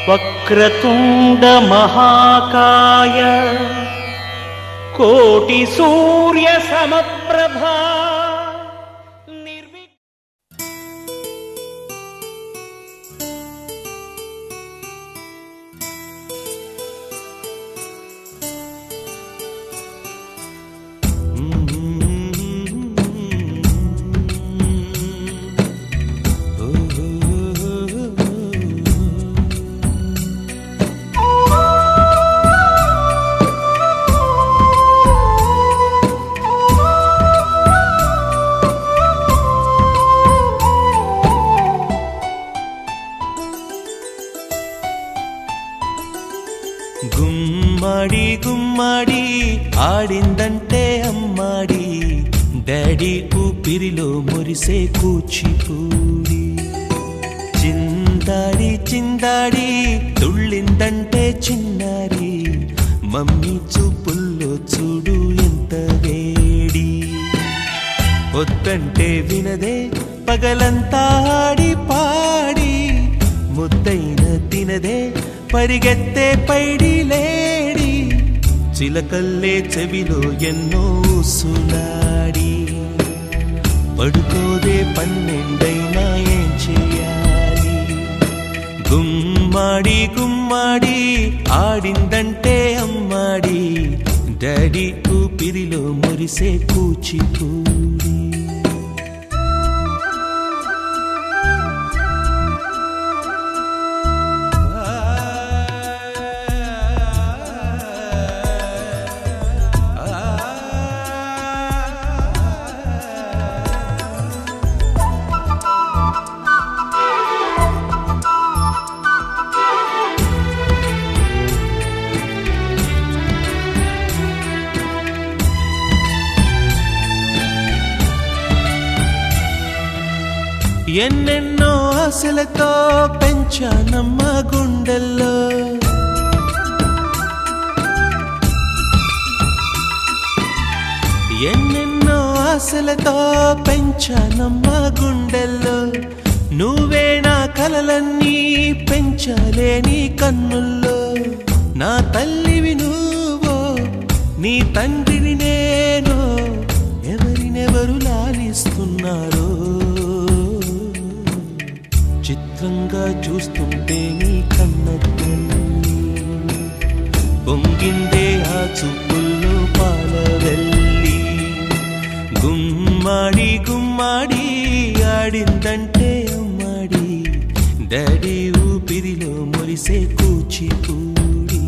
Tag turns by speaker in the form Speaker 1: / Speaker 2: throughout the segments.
Speaker 1: వక్రతుండ మహాకాయ కోటి సూర్య సమప్రభా
Speaker 2: గుమ్మడి గుమ్మడి ఆడిందంటే అమ్మాడి డాడీ ఊపిరిలో మురిసే కూచిపూడి చిందాడి చిందాడి తుళ్ళిందంటే చిన్నారి మమ్మీ చూపుల్లో చూడు ఎంత వేడి వద్దంటే వినదే పగలంతా ఆడి పాడి ముద్దైన తినదే పరిగెత్తే పైడి లేడి చిలకల్లే చెవిలో ఎన్నో సులాడి పడుకోదే పన్నెండైనా ఏం చేయాలి గుమ్మాడి గుమ్మాడి ఆడిందంటే అమ్మాడి డాడీ ఊపిరిలో మురిసే కూచిపూడి ఎన్నెన్నో ఆశలతో పెంచానమ్మ గుండెల్లో ఎన్నెన్నో ఆశలతో పెంచానమ్మ గుండెల్లో నువ్వే నా కలలన్నీ పెంచాలే నీ కన్నుల్లో నా తల్లివి నువ్వో నీ తండ్రిని నేను ఎవరినెవరు లాలిస్తున్నారో చిత్రంగా చూస్తుంటే నీ కన్నతల్లి పొంగిందే ఆ చూపుల్లో పాలవెల్లి గుమ్మాడి గుమ్మాడి ఆడిందంటే అమ్మాడి డాడీ ఊపిరిలో మురిసే కూచిపూడి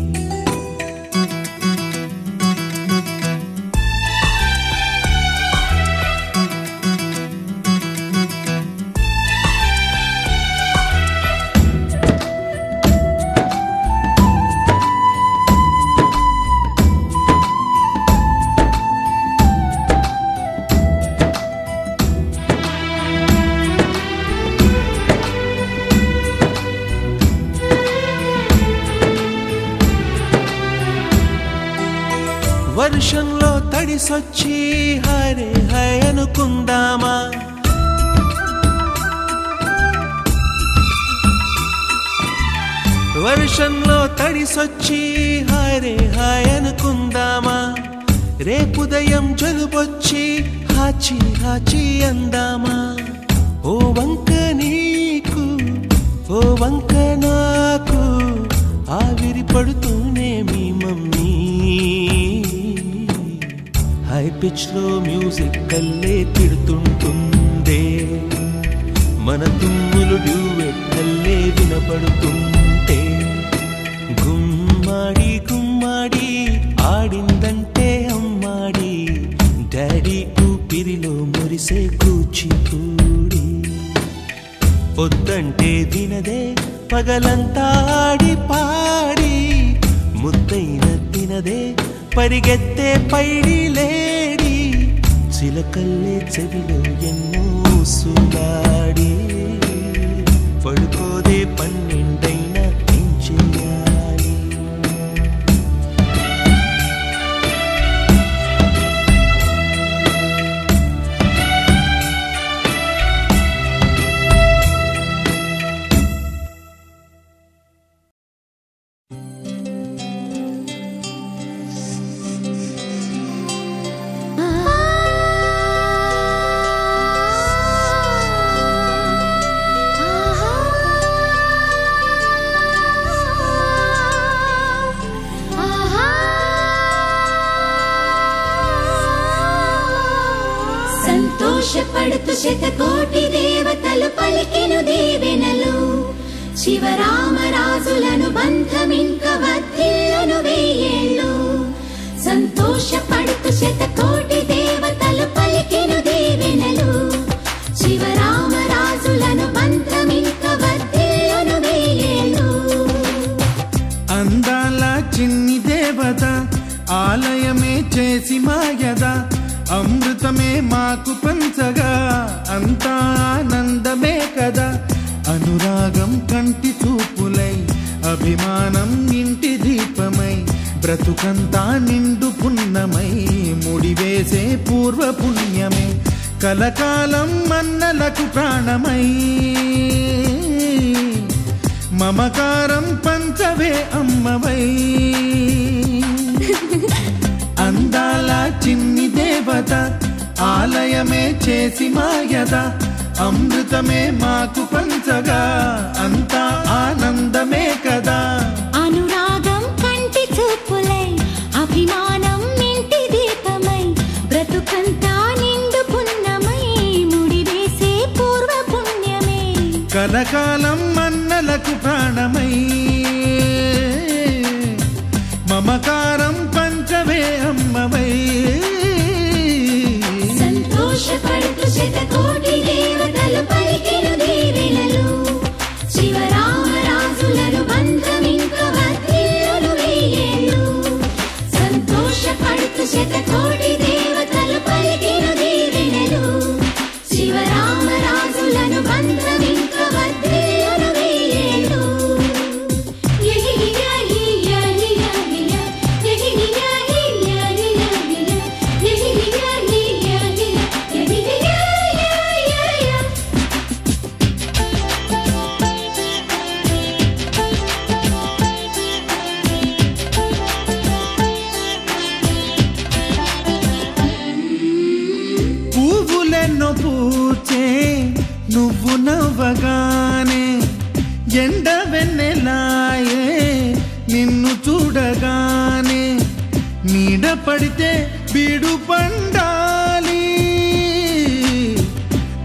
Speaker 2: వర్షంలో తడిసొచ్చి హరే హై అనుకుందామా వర్షంలో తడిసొచ్చి హరే హాయ్ అనుకుందామా రేపుదయం జలుబొచ్చి హాచి హాచి అందామా ఓ వంక నీకు ఓ వంక నాకు ఆవిరి పడుతూనే మీ మమ్మీ హై పిచ్ లో మ్యూజిక్ కల్లే తిడుతుంటుందే మన తుమ్ములు డ్యూయెట్ కల్లే వినపడుతుంటే గుమ్మాడి గుమ్మాడి ఆడిందంటే అమ్మాడి డాడీ ఊపిరిలో మురిసే కూచిపూడి పొద్దంటే వినదే పగలంతా ఆడి పాడి ముద్దైన తినదే పరిగెత్తే పైడి లేడి చిలకల్లే చెవిలో ఎన్నో సులాడి పడుకోదే పన్నెండైనా ఏం చెయ్యాలి
Speaker 3: సంతోషపడుతూ శతకోటి దేవతలు పలికెను దీవెనలు శివరామరాజులను బంధమింక వర్ధిల్లును వెయ్యేళ్ళు సంతోషపడుతూ శతకోటి దేవతలు పలికెను దీవెనలు శివరామరాజులను బంధమింక వర్ధిల్లును వెయ్యేళ్ళు
Speaker 2: అందాల చిన్ని దేవత ఆలయమే చేసి మాయద అమృతమే మాకు పంచగా అంతా ఆనందమే కదా అనురాగం కంటి చూపులై అభిమానం ఇంటి దీపమై బ్రతుకంతా నిండు పున్నమై ముడివేసే పూర్వ పుణ్యమే కలకాలం మన్నలకు ప్రాణమై మమకారం పంచవే అమ్మవై అందాల చిన్ని దేవత ఆలయమే చేసి మాయద అమృతమే మాకు పంచగా అంతా ఆనందమే కదా
Speaker 3: అనురాగం కంటి చూపులై అభిమానం ఇంటి దీపమై బ్రతుకంతా నిండు పున్నమై ముడివేసే పూర్వ పుణ్యమే
Speaker 2: కలకాలం మన్నలకు ప్రాణమై మమకారం పంచవే అమ్మవై
Speaker 3: సంతోషపడుతూ శతకోటి దేవతలు పలికెను దీవెనలు శివరామరాజులను బంధమింక వర్ధిల్లును వెయ్యేళ్ళు సంతోషపడుతూ శతకోటి దేవతలు పలికెను దీవెనలు శివరామరాజులను బంధమింక వర్ధిల్లును వెయ్యేళ్ళు
Speaker 2: పువ్వులెన్నో పూచే నువ్వు నవ్వగానే ఎండ వెన్నెలాయే నిన్ను చూడగానే నీడ పడితే బీడు పండాలి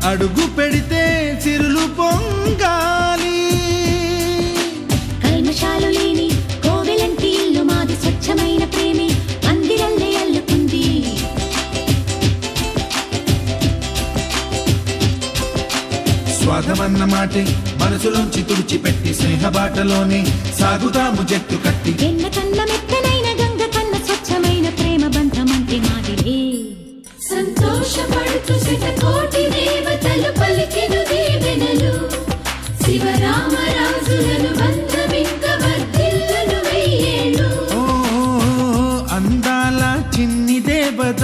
Speaker 2: అడుగు పెడితే సిరులు పొంగాలి
Speaker 3: కల్మషాలు లేని కోవెలంటి ఇల్లు మాది స్వచ్ఛమైన ప్రేమే అందిరల్లే అల్లుకుంది
Speaker 2: స్వాగమన్న మాటే మనసులోంచి తుడిచిపెట్టి స్నేహబాటలోనే సాగుతాము జట్టు కట్టి
Speaker 3: ఎన్న కన్న మెత్తనైన గంగ కన్న స్వచ్ఛమైన ప్రేమ బంధమంటే మాదిలే సంతోషపడుతూ శతకోటి దేవతలు పలికెను దీవెనలు శివరామరాజులను బంధమింక వర్ధిల్లును వెయ్యేళ్ళు
Speaker 2: అందాల చిన్ని దేవత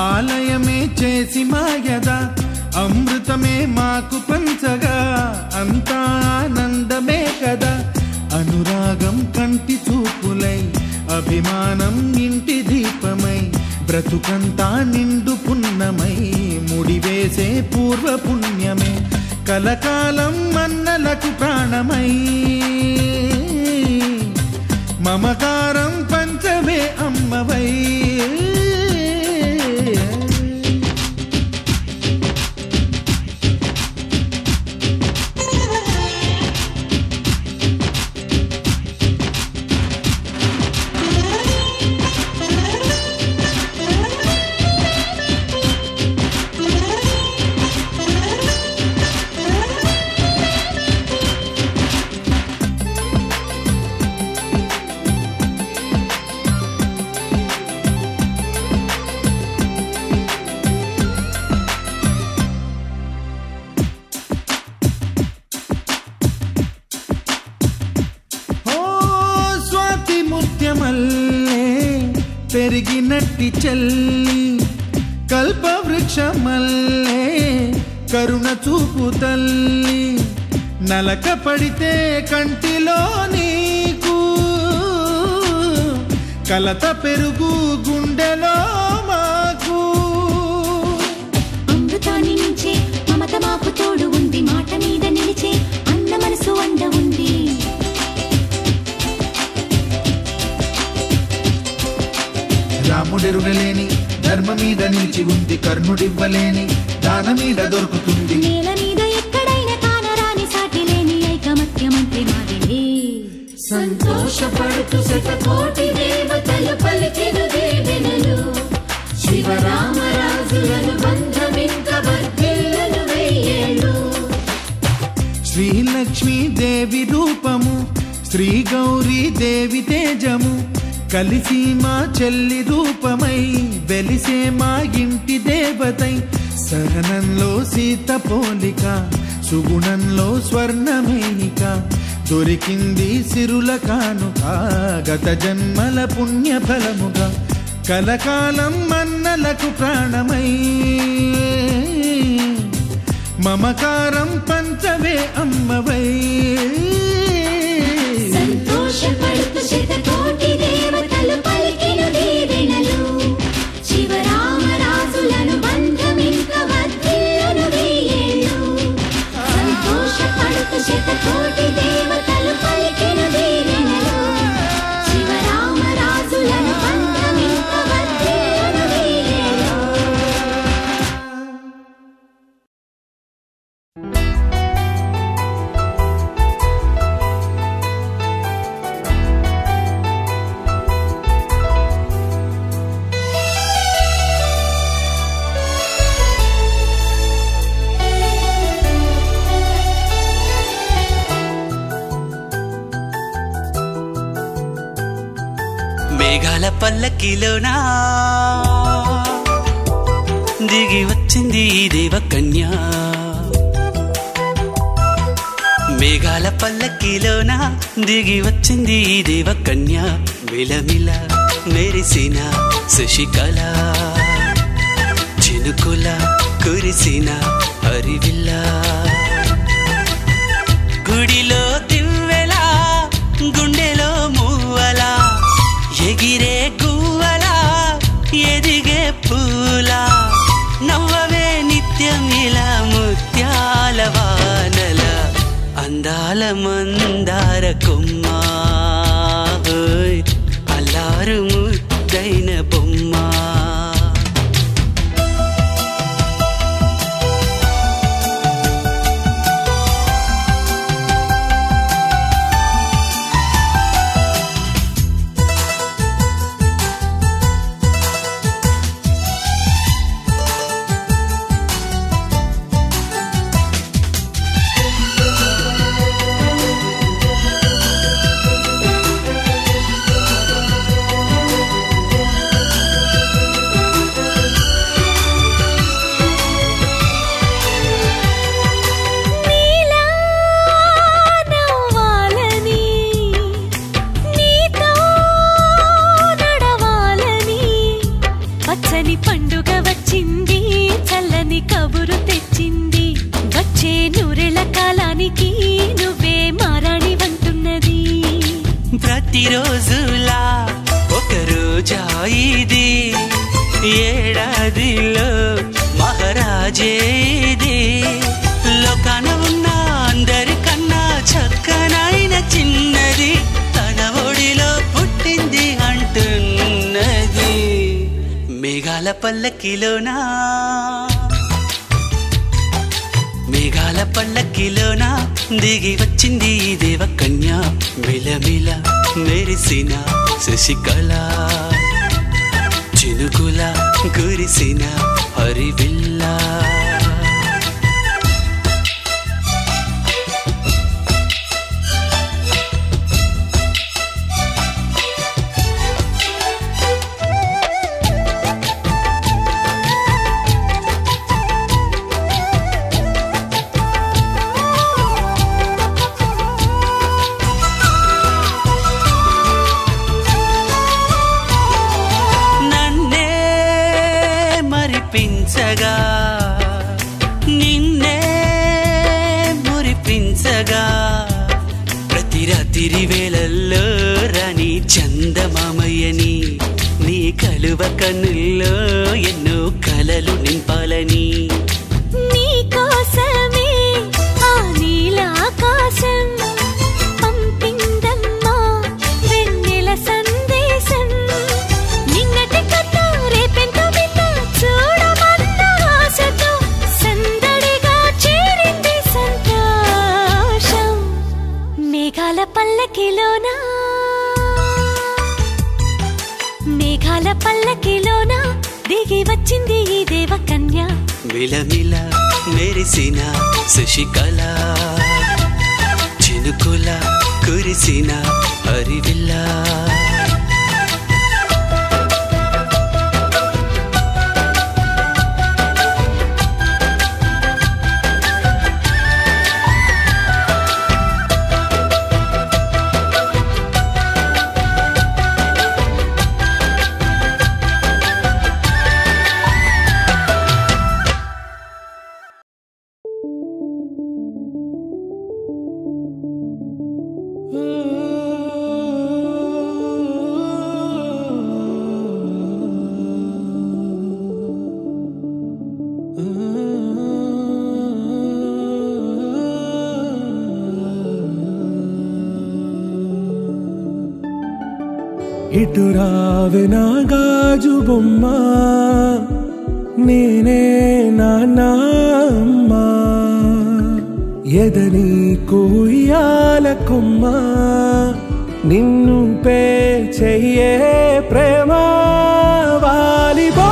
Speaker 2: ఆలయమే చేసి మాయద అమృతమే మాకు పంచగా అంతా ఆనందమే కదా అనురాగం కంటి చూపులై అభిమానం ఇంటి దీపమై బ్రతుకంతా నిండు పున్నమై ముడివేసే పూర్వ పుణ్యమే కలకాలం మన్నలకు ప్రాణమై మమకారం పంచవే అమ్మవై పెరిగినట్టి చెల్లి కల్పవృక్షమల్లే కరుణ చూపు తల్లి నలక పడితే కంటిలో నీకు కలత పెరుగు గుండెలో మాకు
Speaker 3: అమృతాన్ని మించే మమత మాకు తోడు ఉంది మాట మీద నిలిచే అన్న మనసు అండ ఉంది
Speaker 2: రాముడెరుగలేని ధర్మ మీద నిలిచి ఉంది కర్ణుడివ్వలేని దాన మీద దొరుకుతుంది
Speaker 3: నేల మీద ఎక్కడైనా కానరాని సాటి లేని ఐకమత్యమంటే మాదిలే సంతోషపడుతూ శతకోటి దేవతలు పలికిన దీవెనలు శివరామరాజులను బంధమింక వర్ధిల్లును వెయ్యేళ్ళు
Speaker 2: శ్రీలక్ష్మీ దేవి రూపము శ్రీ గౌరీ దేవి తేజము కలిసి మా చెల్లి రూపమై వెలిసే మా ఇంటి దేవతై సహనంలో సీత పోలిక సుగుణంలో స్వర్ణమేనిక దొరికింది సిరుల కానుక గత జన్మల పుణ్య ఫలముగా కలకాలం మన్నలకు ప్రాణమై మమకారం పంచవే అమ్మవై
Speaker 3: సంతోషపడుతూ శతకోటి దేవతలు పలికిన దీవెనలు శివరామరాజులను బంధమింక వర్ధిల్లును వెయ్యేళ్ళు సంతోషపడుతూ శతకోటి దేవతలు పలికిన దీవెనలు శివరామరాజులను బంధమింక వర్ధిల్లును వెయ్యేళ్ళు
Speaker 4: మేఘాల పల్లకిలోనా దిగి వచ్చింది దేవకన్య మేఘాల పల్లకిలోనా దిగి వచ్చింది దేవకన్య మిలమిల మెరిసిన శశికళ చినుకుల కురిసిన హరివిల్ల గుడిలో దివ్వెలా గుండెలో మూవలా ఎగిరే గువ్వలా ఎదిగే పూలా నవ్వవే నిత్యం ఇలా ముత్యాల వానల అందాల మందార కొమ్మ అల్లారు ముద్దైన బొమ్మ ప్రతిరోజులా ఒక రోజా ఇది ఏడాదిలో మహారాజేది లోకాన ఉన్న అందరికన్నా చక్కనైన చిన్నది తన ఒడిలో పుట్టింది అంటున్నది మేఘాల పల్లకిలోనా మేఘాల పల్లకిలోనా దిగి వచ్చింది దేవకన్య మిలమిల మెరిసిన శశికళ చినుకుల కురిసిన హరివిల్ల నిన్నే మురిపించగా ప్రతి రాత్రి వేళల్లో రాణి చందమామయ్యని నీ కలువ కన్నుల్లో ఎన్నో కలలు నింపాలని
Speaker 3: నీ కోసమే ఆ నీలాకాశం పంపిందమ్మా వెన్నెల సందేశం నిన్నటి కథ రేపెంతో వింత
Speaker 4: మిలమిల మెరిసిన శశికళ చినుకుల కురిసిన హరివిల్లా
Speaker 5: ఇటు రావే నా గాజు బొమ్మ నేనే నాన్న అమ్మ ఎదని కుయ్యాల కొమ్మ నిన్ను పే చెయ్యే ప్రేమ వాలిబా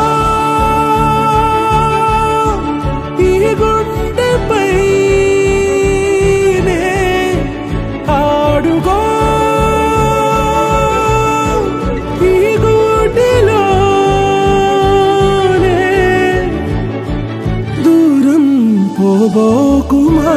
Speaker 5: ఈ గుండెపై ఆడుగో పోబోకుమా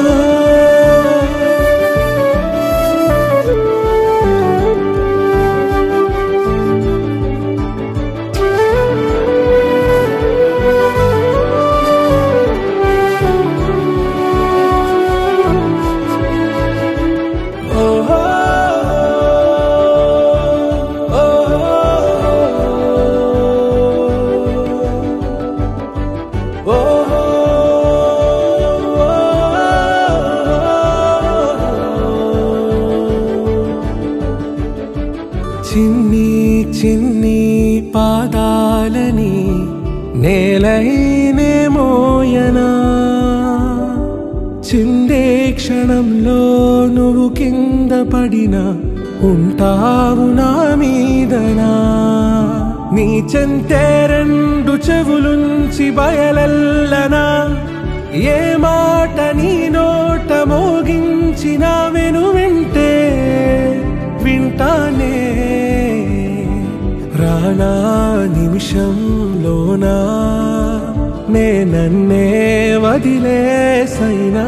Speaker 5: చిన్ని చిన్ని పాదాలని నేలైనే మోయనా చిందే క్షణంలో నువ్వు కింద పడినా ఉంటావు నా మీదనా నీ చెంతే రెండు చెవులుంచి బయలెల్లనా ఏ మాట నీ నోట మోగించిన వెను వింటే వింటానే రానా నిమిషంలోనా నే నన్నే వదిలేసైనా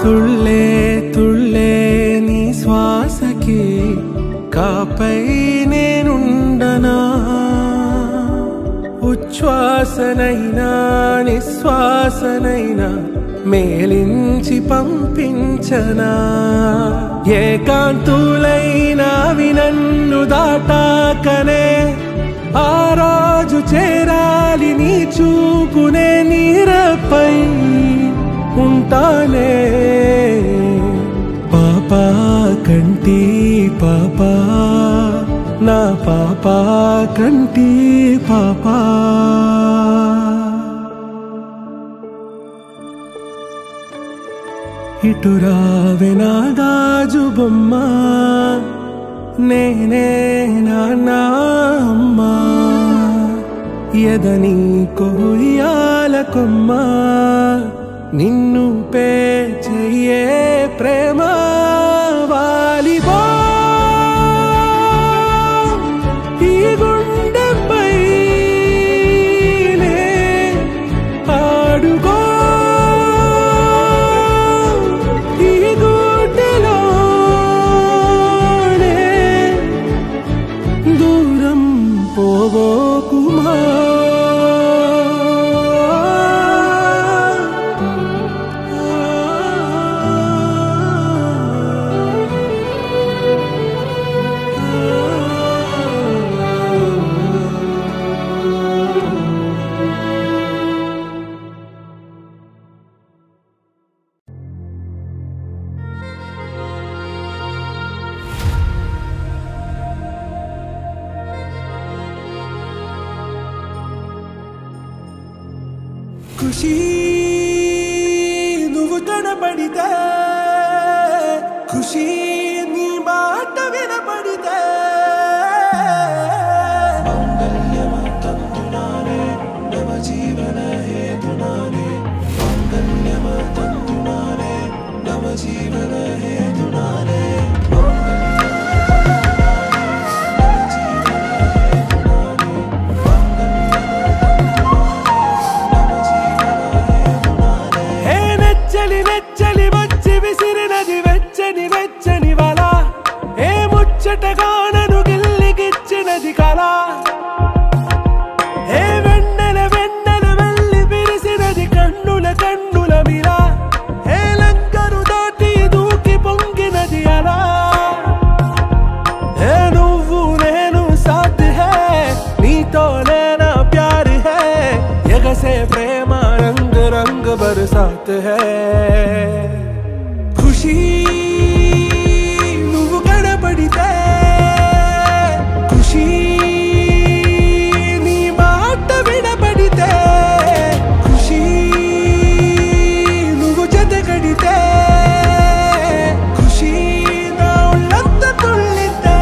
Speaker 5: తుళ్ళే తుళ్ళే నీ శ్వాసకి కాపై నేనుండనా ఉచ్ఛ్వాసనైనా నిశ్వాసనైనా మేలించి పంపించనా ఏకాంతులైనా నన్ను దాటాకనే ఆ రోజు చేరాలి నీ చూపునే నీరపై ఉంటానే పాపా కంటి పాపా నా పాపా కంటి పాపా ఇటు రావే నా గాజు బొమ్మ నేనే నాన్న అమ్మ ఎదని కొయ్యాల కొమ్మ నిన్ను పే చెయ్యే ప్రేమ వాలిబా ఈ గుండెపై ఆడుగో ఈ గుడ్డెలోనే దూరం పోబోకుమా ఖుషీ నువ్వు కనబడితే ఖుషీ నీ మాట వినబడితే మంగళ్యమతంతునానే నవ జీవన హేతునానే మంగళ్యమతంతునానే నవ జీవన హేతునానే ముచ్చటగానను గిల్లిగిచ్చినది కళ ఏ వెన్నెల వెన్నెల వెళ్ళి విరిసినది కన్నుల కన్నుల మిల ఏ లంకను దాటి దూకి పొంగినది అలా ఏ నువ్వు నేను సాథ్ హై నీతోనే నా ప్యార్ హై ఎగసే ప్రేమ రంగ్ రంగ్ బరసాత్ హై ఖుషీ ఖుషీ నీ మాట వినబడితే ఖుషీ నువ్వు జతగడితే ఖుషీ నా ఒళ్ళంత తుళ్ళితే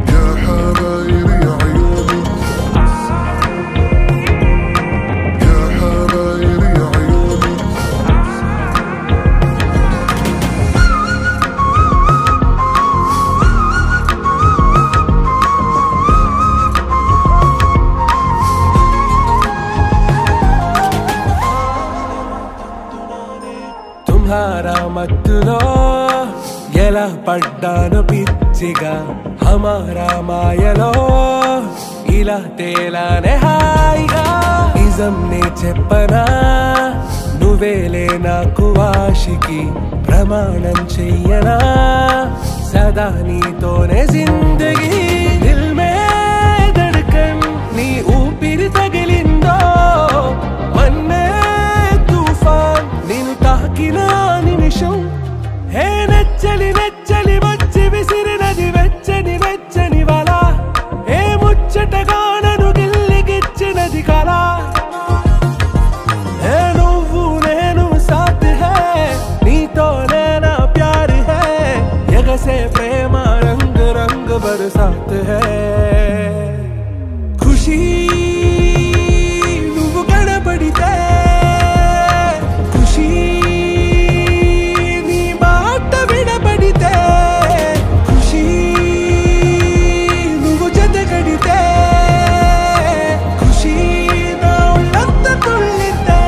Speaker 6: يا حبايب يا عيوني يا حبايب يا عيوني
Speaker 5: తుమ్హారా మత్తులో ఎలా పడ్డాను పిచ్చిగా హమారా మాయలో ఇలా తేలానే హాయిగా నిజం నే చెప్పనా నువ్వేలే నాకు ఆశికి ప్రమాణం చెయ్యనా సదా నీతోనే జిందగీ దిల్ మే ధడ్కన్ నీ ఊపిరి తగిలిందో మన్నే తుఫాన్ నిన్ను తాకిన నిమిషం హే నెచ్చలి నెచ్చలి వచ్చి విసిరినది వెచ్చని వెచ్చని వల ఏ ముచ్చటగానను గిల్లిగిచ్చినది కళ ఏ నువ్వు నేను సాథ్ హై నీతోనే నా ప్యార్ హై ఎగసే ప్రేమ రంగ్ రంగ్ బరసాత్ హై ఖుషీ నువ్వు కనబడితే ఖుషీ నీ మాట వినబడితే ఖుషీ నువ్వు జతగడితే ఖుషీ నా ఒళ్ళంత తుళ్ళితే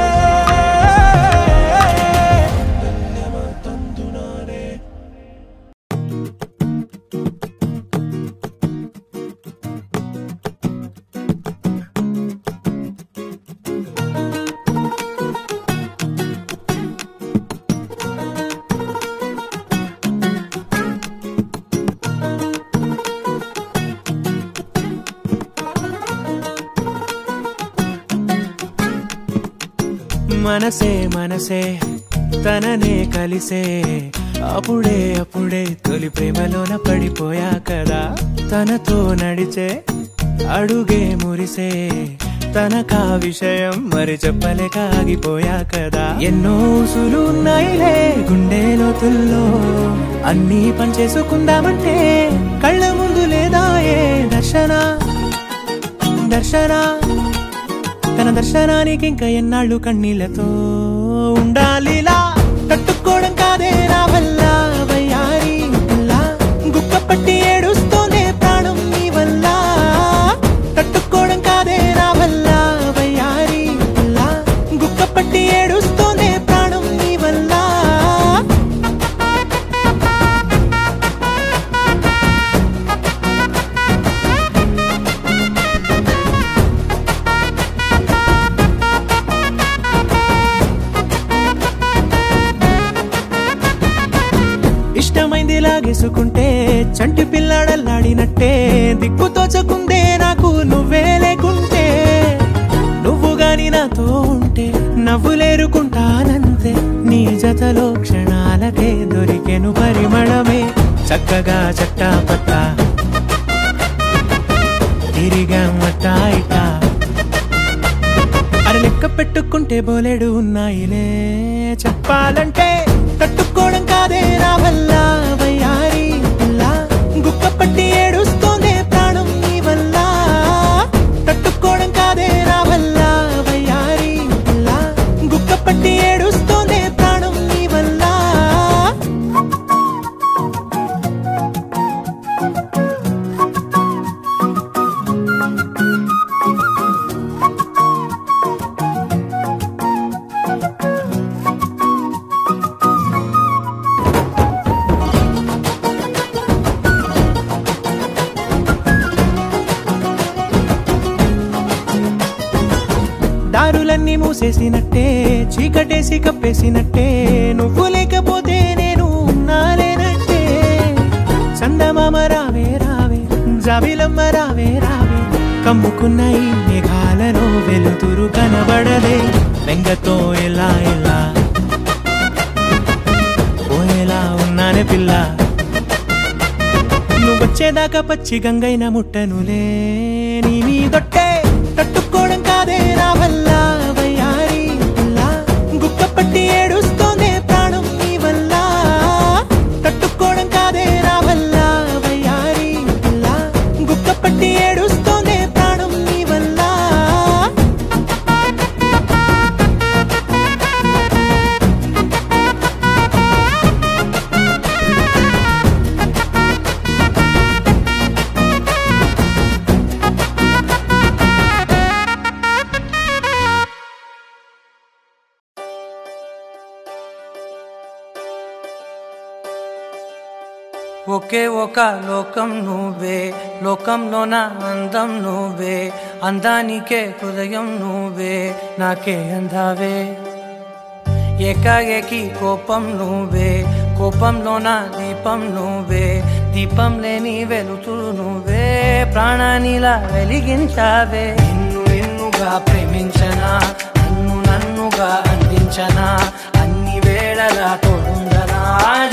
Speaker 7: మనసే మనసే తననే కలిసే అప్పుడే అప్పుడే తొలి ప్రేమలోన పడిపోయా కదా తనతో నడిచే అడుగే మురిసే తనకా విషయం మరి చెప్పలేక ఆగిపోయా కదా ఎన్నో ఊసులు ఉన్నాయిలే గుండె లోతుల్లో అన్నీ పనిచేసుకుందామంటే కళ్ళ ముందు లేదా ఏ దర్శన దర్శన తన దర్శనానికి ఇంకా ఎన్నాళ్ళు కన్నీళ్లతో ఉండాలిలా తట్టుకోవడం కాదే నా వల్ల వయ్యారి గుక్క పట్టి ఏడుస్తూనే ప్రాణం నీ వల్ల తట్టుకోవడం కాదే నా వల్ల వయ్యారి గుక్క పట్టి ఏడుస్తూనే ప్రాణం నీ వల్ల ఇష్టమైంది లాగేసుకుంటే చంటి పిల్లాడల్లాడినట్టే దిక్కు తోచకుందే నాకు నువ్వే లేకుంటే నువ్వు గాని నాతో ఉంటే నవ్వులేరుకుంటానంతే నీ జతలో క్షణాలకే దొరికెను పరిమళమే చక్కగా చట్టా పట్టా లెక్క పెట్టుకుంటే బోలెడు ఉన్నాయిలే చెప్పాలంటే తట్టుకోవడం కాదే నా వల్ల వయ్యారి పిల్ల గుక్క పట్టి ఏడుస్తోందే ప్రాణం నీ వల్ల తట్టుకోవడం కాదే నా వల్ల వయ్యారి పిల్ల గుక్క పట్టి ఏడుస్తోందే ప్రాణం నీ వల్ల దారులన్నీ మూసేసినట్టే చీకటేసి కప్పేసినట్టే నువ్వు లేకపోతే నేను ఉన్నాలేనట్టే చందమామ రావే రావే జాబిలమ్మ రావే రావే కమ్ముకున్న ఈ మేఘాలలో వెలుతురు కనబడదే బెంగతో ఎలా ఎలా పోయేలా ఉన్నానే పిల్ల నువ్వొచ్చేదాకా పచ్చి గంగైన ముట్టనులే నీ మీదొట్టే తట్టుకోవడం కాదే నా వల్ల వయ్యారి పిల్ల గుక్క పట్టి ఏడుస్తోందే ప్రాణం నీ వల్ల తట్టుకోవడం కాదే నా వల్ల వయ్యారి పిల్ల గుక్క పట్టి ఏడుస్తోందే ప్రాణం నీ వల్ల
Speaker 8: ఒకే ఒక లోకం నువ్వే లోకంలోన అందం నువ్వే అందానికే హృదయం నువ్వే నాకే అందావే ఏకాఏకి కోపం నువ్వే కోపంలోన దీపం నువ్వే దీపం లేని వెలుతురు నువ్వే ప్రాణానిలా వెలిగించావే నిన్నుగా ప్రేమించనా నన్నుగా అందించనా అన్ని వేళలా తోడుందనా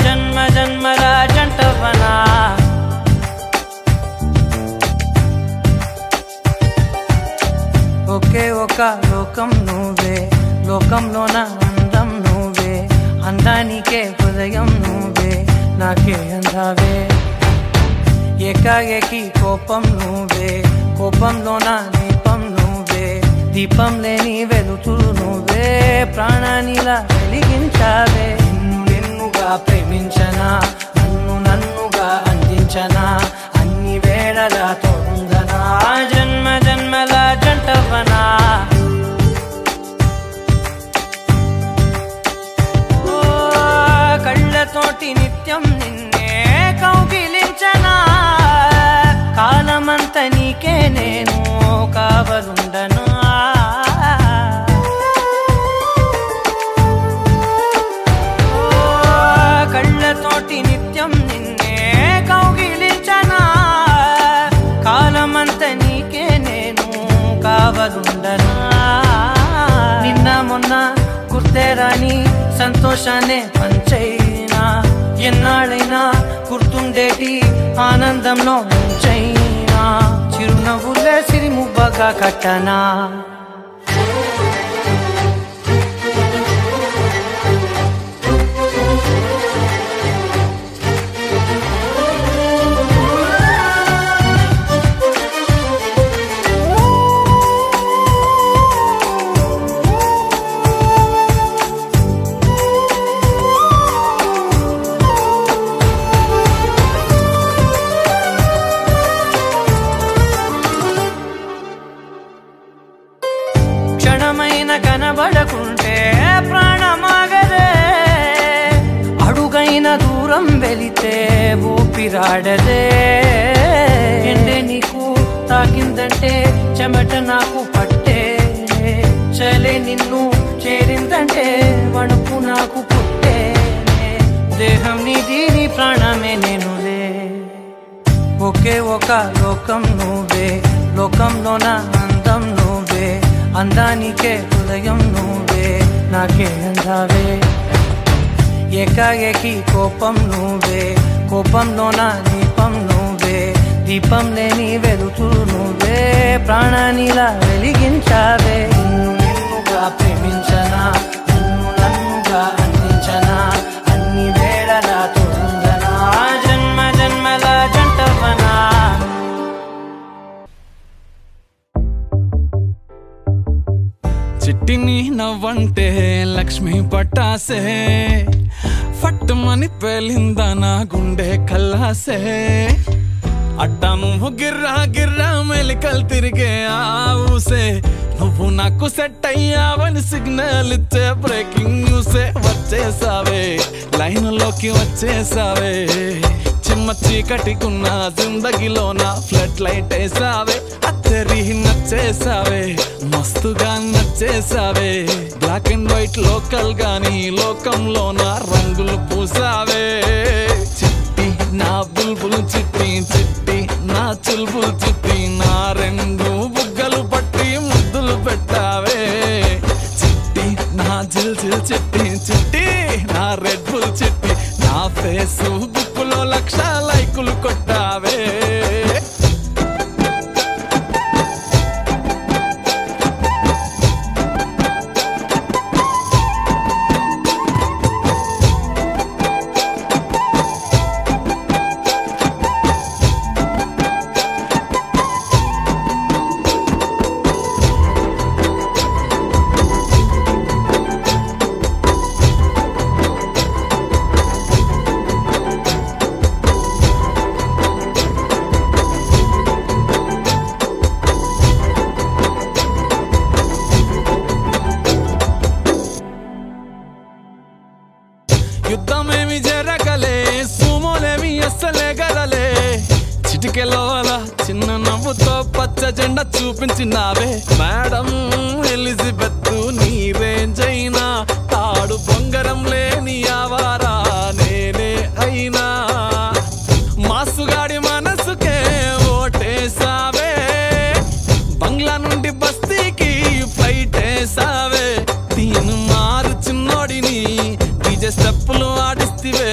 Speaker 8: జన్మ జన్మల జంటవనా ఒకే ఒక లోకం నువ్వే లోకంలోన అందం నువ్వే అందానికే హృదయం నువ్వే నాకే అందావే ఏకాఏకి కోపం నువ్వే కోపంలోన దీపం నువ్వే దీపం లేని వెలుతురు నువ్వే ప్రాణానిలా వెలిగించావే నిన్నుగా ప్రేమించనా నన్నుగా అందించనా అన్ని వేళలా తోడుందనా జన్మ జన్మల జంటవనా కళ్ళతోటి నిత్యం నిన్నే కౌగిలించనా కాలమంత నీకే నేను కావలుండనా కళ్ళతోటి నిత్యం నిన్నే కౌగిలించనా కాలమంత నీకే నేను కావలుండనా నిన్న మొన్న గుర్తేరాని సంతోషాన్ని పంచైనా ఎన్నాళ్ళైనా గుర్తుండేటి ఆనందంలో ఉంచైనా చిరునవ్వులే సిరిముబ్బగా కట్టనా కనబడకుంటే ప్రాణమాగదే అడుగైన దూరం వెళితే ఊపిరాడదే ఎండే నీకు తాకిందంటే చెమట నాకు పట్టే చలే నిన్ను చేరిందంటే వణుకు నాకు పుట్టే దేహం నీది నీ ప్రాణమే నేనులే ఒకే ఒక లోకం నువ్వే లోకంలోన అందం నువ్వే అందానికే హృదయం నువ్వే నాకే అందావే ఏకాఏకి కోపం నువ్వే కోపంలోన దీపం నువ్వే దీపం లేని వెలుతురు నువ్వే ప్రాణానిలా వెలిగించావే నిన్నుగా
Speaker 9: చిట్టిని నవ్వంటే లక్ష్మి పట్టాసే ఫట్టుమని పేలిందా నా గుండె కల్లాసే అట్టా నువ్వు గిర్రా గిర్రా మెలికలు తిరిగే ఆవుసే నువ్వు నాకు సెట్ అయ్యావని సిగ్నల్ ఇచ్చే బ్రేకింగ్ న్యూసే వచ్చేసావే లైన్లోకి వచ్చేసావే చిమ్మ చీకటికున్న జిందగీలోన ఫ్లడ్ లైట్ వేసావే అత్తరి నచ్చేసావే మస్తుగా నచ్చేసావే బ్లాక్ అండ్ వైట్ లోకల్ గాని లోకంలోన రంగులు పూసావే చిట్టి నా బుల్బుల్ చిట్టి చిట్టి నా చుల్బుల్ చిట్టి నా రెండు బుగ్గలు పట్టి ముద్దులు పెట్టావే చిట్టి నా జిల్ జిల్ చిట్టి చిట్టి నా రెడ్ బుల్ చిట్టి నా ఫేస్బుక్ లో 1,00,000 లైకులు కొట్టావే యుద్ధమేమి జరగలే సుమోలేమి అస్సలే గదలే చిటికెలో అలా చిన్న నవ్వుతో పచ్చ జెండా చూపించినావే మేడం ఎలిజబెత్ నీ రేంజ్ అయినా తాడు బొంగరం లేని ఆవారా నేనే అయినా మాసుగాడి మనసుకే ఓటేసావే బంగ్లా నుండి బస్తీకి ఫ్లైట్ వేసావే దీని మారు చిన్నోడిని స్టెప్పులు ఆడిస్తివే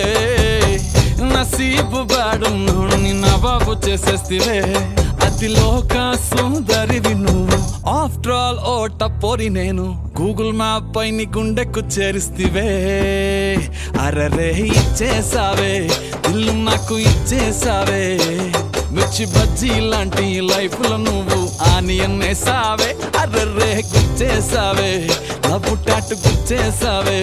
Speaker 9: నసీబు బాడు నుండి నవాబు చేసేస్తివే అతి లోక సుందరివి నువ్వు ఆఫ్టర్ ఆల్ ఓ టపోరి నేను గూగుల్ మ్యాప్ పై నీ గుండెకు చేరిస్తివే అరరే ఇచ్చేసావే ఇల్లు నాకు ఇచ్చేసావే మిర్చి బజ్జీ లాంటి లైఫ్ లో నువ్వు ఆనియన్ వేసావే అర్రే గుచ్చేసావే లవ్వు టాటు గుచ్చేసావే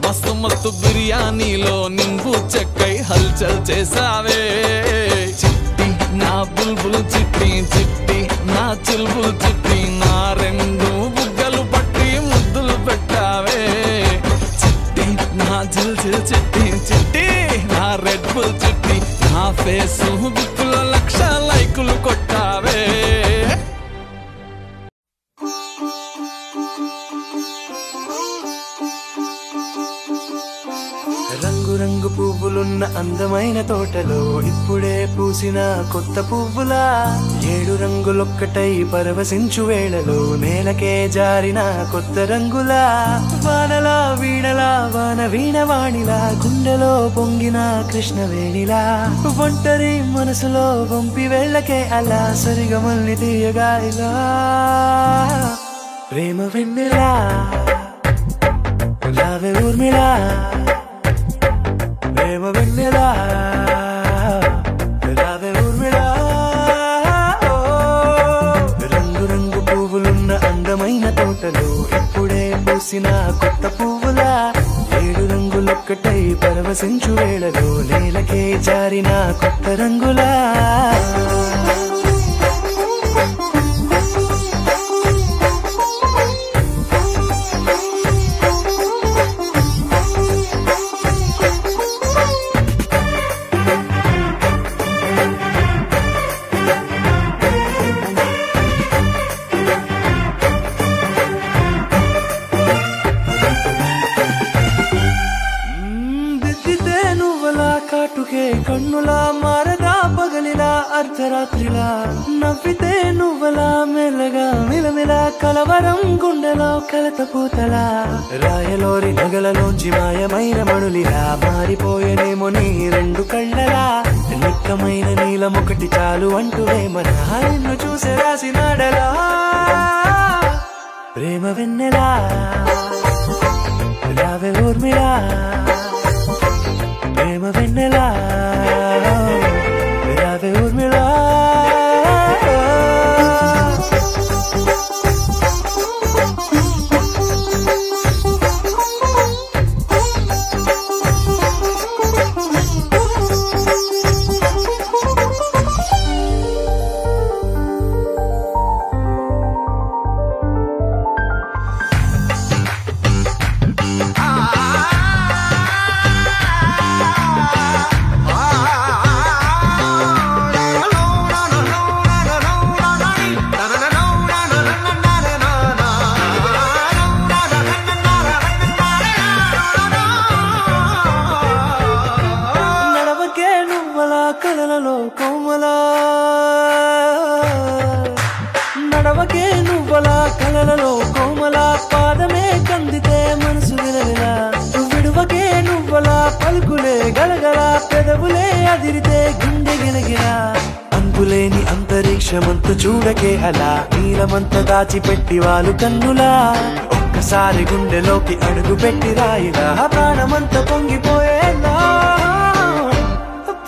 Speaker 9: మస్తు మస్తు బిర్యానీలో నింబు చెక్కై హల్చల్ చేసావే చిట్టి నా బుల్బుల్ చిట్టి చిట్టి నా చుల్బుల్ చిట్టి నా రెండు బుగ్గలు పట్టి ముద్దులు పెట్టావే చిట్టి నా జిల్ జిల్ చిట్టి చిట్టి నా రెడ్ బుల్ చిట్టి నా ఫేస్బుక్ లో 1,00,000 లైకులు కొట్టావే
Speaker 8: రంగు రంగు పువ్వులున్న అందమైన తోటలో ఇప్పుడే పూసిన కొత్త పువ్వులా 7 రంగులొక్కటై పరవశించు వేళలో నేలకే జారిన కొత్త రంగులా వానలా వీణలా వాన వీణవాణిలా గుండెలో పొంగిన కృష్ణవేణిలా ఒంటరి మనసులో వంపి వెళ్ళకే అలా సరిగమల్ని తీయగా ఇలా ప్రేమ వెన్నెలా రావే ఊర్మిళా ప్రేమ వెన్నెలా రావే ఊర్మిళా రంగు రంగు పువ్వులున్న అందమైన తోటలో ఇప్పుడే పూసిన కొత్త పువ్వులా 7 రంగులొక్కటై పరవశించు వేళలో నేలకే జారిన కొత్త రంగులా కన్నులా మారదా పగలిలా అర్ధరాత్రిలా నవ్వితే నువ్వలా మెల్లగా మిలమిలా కలవరం గుండెలో కలత పూతలా రాయలోరి నగలలోంచి మాయమైన మణులిలా మారిపోయేనేమో నీ 2 కళ్ళలా నిక్కమైన నీలమొకటి చాలు అంటూ వేమన నిన్ను చూసే రాసినాడలా ప్రేమ వెన్నెలా రావే ఊర్మిళా ప్రేమ వెన్నెలా రావే ఊర్మిళా విషమంత చూడకే అలా నీలమంత దాచిపెట్టి వాళ్ళు కన్నులా ఒక్కసారి గుండెలోకి అడుగు పెట్టి రాయిలా ప్రాణమంత పొంగిపోయేలా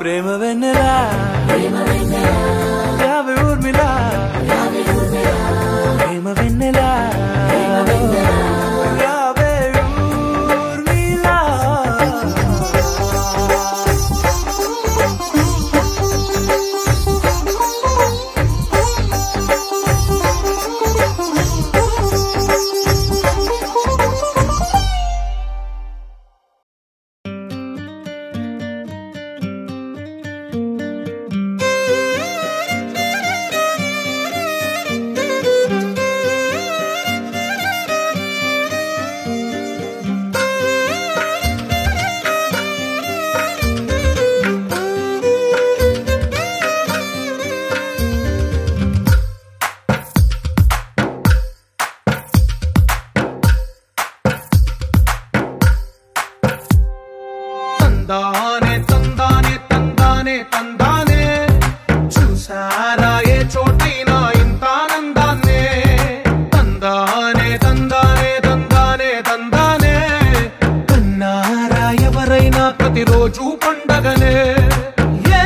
Speaker 8: ప్రేమ వెన్నెలా యావే ఊర్మిళ ప్రేమ వెన్నెలా యావే ఊర్మిళ
Speaker 5: తందానే తందానే తందానే తందానే చూసారా ఏ చోటైనా ఇంత ఆనందాన్నే తందానే తందానే తందానే తందానే కన్నారా ఎవరైనా ప్రతిరోజు పండగనే ఏ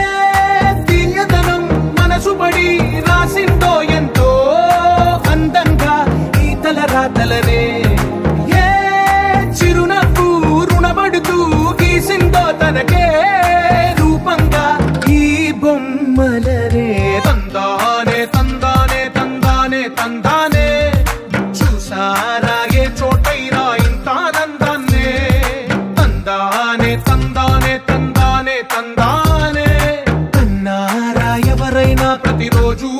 Speaker 5: తీయదనం మనసు పడి రాసిందో ఎంతో అందంగా ఈ తల రాతలనే ఏ చిరునవ్వు రుణపడుతూ గీసిందో తనకే రూపంగా ఈ బొమ్మలనే తందానే తందానే తందానే తందానే చూసారా ఏ చోటైనా ఇంత ఆనందాన్నే తందానే తందానే తందానే తందానే కన్నారా ఎవరైనా ప్రతిరోజు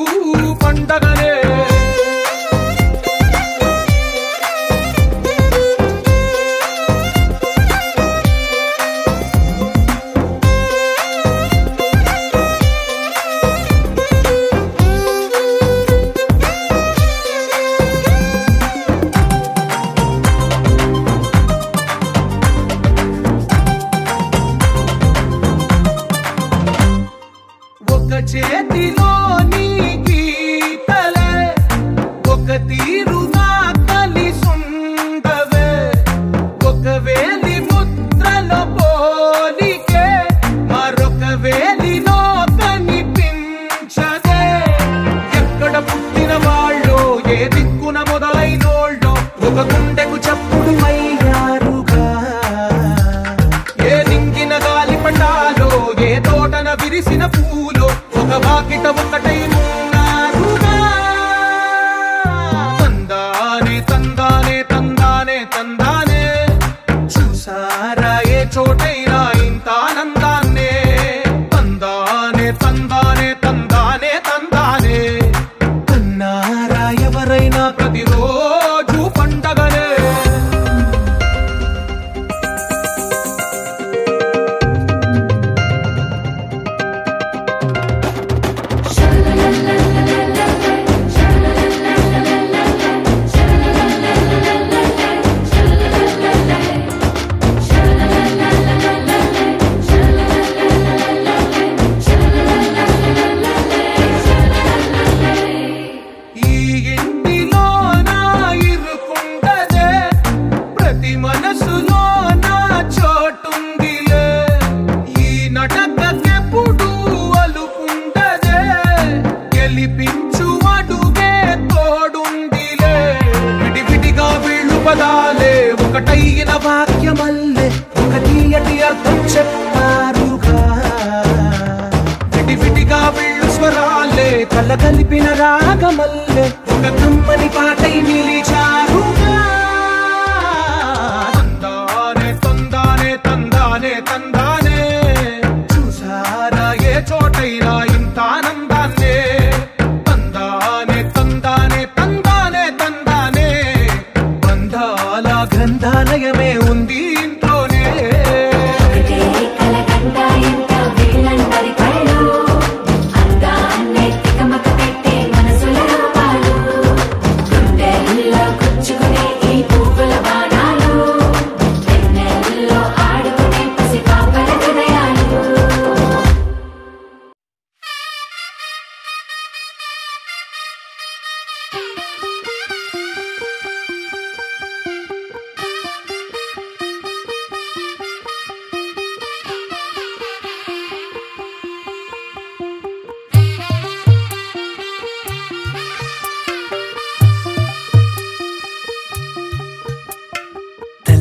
Speaker 5: పండగనే ఒక చేతిలో నీ గీతలే ఒక తీరుగా కలిసుండవే ఒక వేలి ముద్రలో పోలికే మరొక వేలిలో కనిపించదే ఎక్కడ పుట్టిన వాళ్ళో ఏ దిక్కున మొదలైనోళ్ళో ఒక గుండెకు చప్పుడు అయ్యారుగా ఏ దింగిన గాలి పటాలో ఏ తోటన విరిసిన పూలో ఒక వాకిట ఒకటై ఉన్నారుగా తందానే తందానే తందానే తందానే చూసారా ఏ చోటైనా ఇంత ఆనందాన్నే తందానే తందానే తందానే తందానే కన్నారా ఎవరైనా ప్రతిరోజు పండగనే ఈ ఇంటిలో నా ఇరుకుండదే ప్రతి మనసులో నా చోటుందిలే ఈ నటకెప్పుడు అలుకుండదే గెలిపించు అడుగే తోడుందిలే విడివిడిగా వీళ్ళు పదాలే ఒకటైన వాక్యమల్లే ఒక తీయటి అర్థం చెప్పారుగా విడివిడిగా వీళ్ళు స్వరాలే కల కలిపిన రాగమల్లే ఒక కమ్మని పాటై నిలిచారుగా తందానే తందానే తందానే తందానే చూసారా ఏ చోటైనా ఇంత ఆనందాన్నే తందానే తందానే తందానే తందానే బంధాల గ్రంథాలయమే ఉంది ఇంట్లోనే
Speaker 3: అందాన్నే తికమక పెట్టే మనసుల రూపాలు గుండెల్లో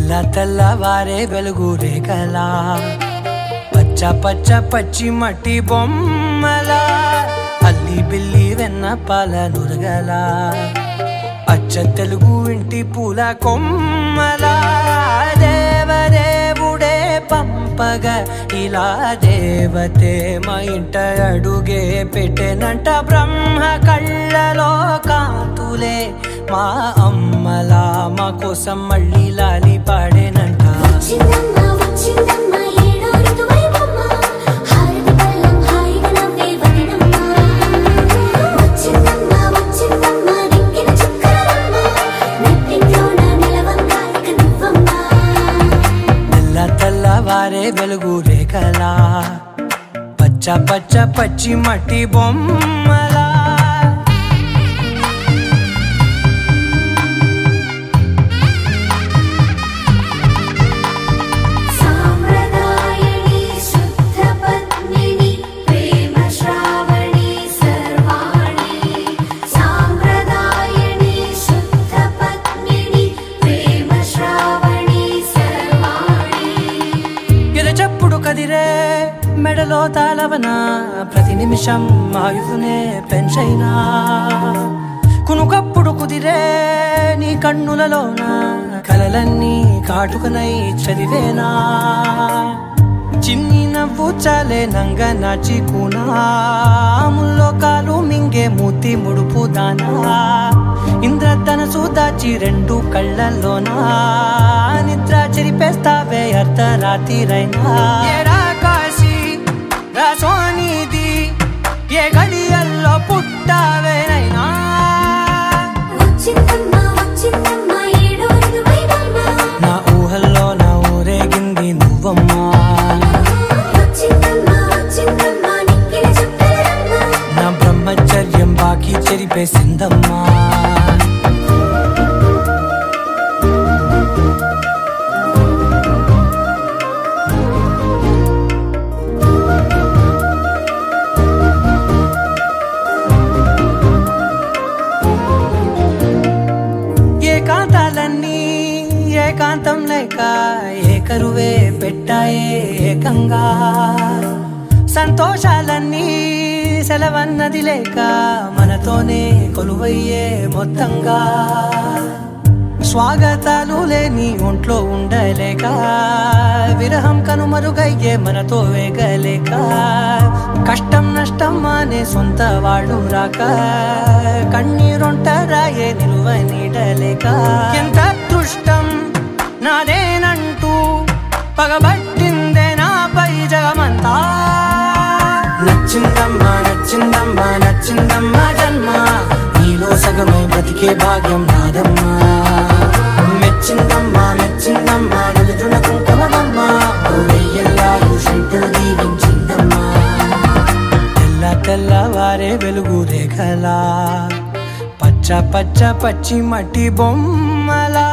Speaker 7: తెల్ల తెల్లవారే వెలుగు రేఖలా పచ్చ పచ్చ పచ్చి మట్టి బొమ్మలా అల్లి బిల్లి వెన్న పాల నురగలా అచ్చ తెలుగు ఇంటి పూల కొమ్మలా దేవదేవుడే పంపగా ఇలా దేవతే మా ఇంట అడుగే పెట్టెనంట బ్రహ్మ కళ్ళలో కాంతులే మా అమ్మలా మా కోసం మళ్ళీ లాలి పాడేనంట తెల్లవారే వెలుగు రేఖలా పచ్చ పచ్చ పచ్చి మట్టి బొమ్మలా మెడలో తాళవన ప్రతి నిమిషం ఆయుధునే పెంచైనా కునుకప్పుడు కుదిరే నీ కన్నులలోన కలలన్నీ కాటుకనై చదివేనా చిన్ని నవ్వు చాలే నంగ నాచి కూనాముల్లో కాలు మింగే మూతి ముడుపు దానా ఇంద్రధనసు దాచి రెండు కళ్ళల్లోనా నిద్ర చెరిపేస్తావే అర్ధరాత్రిరైనా రాసోనిది ఏ గడియల్లో పుట్టావేనైనా నా ఊహల్లో నా ఊరేగింది నువ్వమ్మా నా బ్రహ్మచర్యం బాకీ చెరిపేసిందమ్మా ఏకాంతం లేక ఏకరువే పెట్టాయే ఏకంగా సంతోషాలన్నీ సెలవన్నది లేక మనతోనే కొలువయ్యే మొత్తంగా స్వాగతాలు లేని ఒంట్లో ఉండలేక విరహం కనుమరుగయ్యే మనతో వేగలేక కష్టం నష్టం అనే సొంత వాళ్ళు రాక కన్నీరొంటరాయే నిలువ నీడలేక ఎంత అదృష్టం నాదేనంటూ పగబట్టిందే నాపై జగమంతా నచ్చిందమ్మా నచ్చిందమ్మా నచ్చిందమ్మా జన్మ నీలో సగమై బ్రతికే భాగ్యం నాదమ్మా మెచ్చిందమ్మా మెచ్చిందమ్మా నిలుతున్న కుంకుమమ్మా వెయ్యల్లాలు శంకరు దీవించిందమ్మా తెల్ల తెల్లవారే వెలుగు రేఖలా పచ్చ పచ్చ పచ్చి మట్టి బొమ్మలా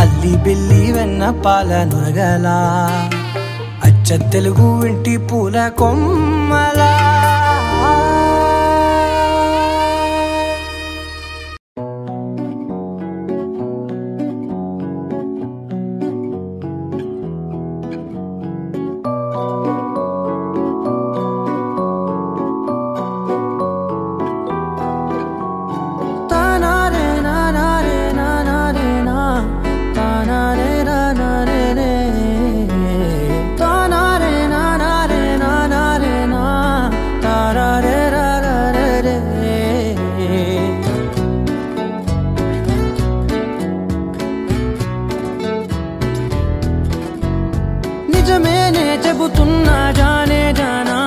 Speaker 7: అల్లి బిల్లి వెన్న పాల నురగలా అచ్చ తెలుగు ఇంటి పూల కొమ్మలా నిజమేనే చెబుతున్నా జానే జానా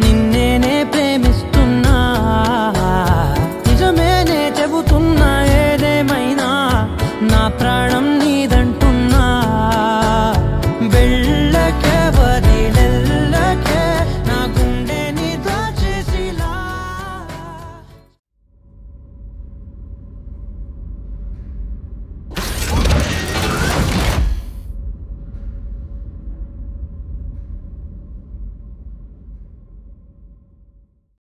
Speaker 7: నిన్నేనే ప్రేమిస్తున్నా నిజమేనే చెబుతున్నా ఏదేమైనా నా ప్రాణం నీదంట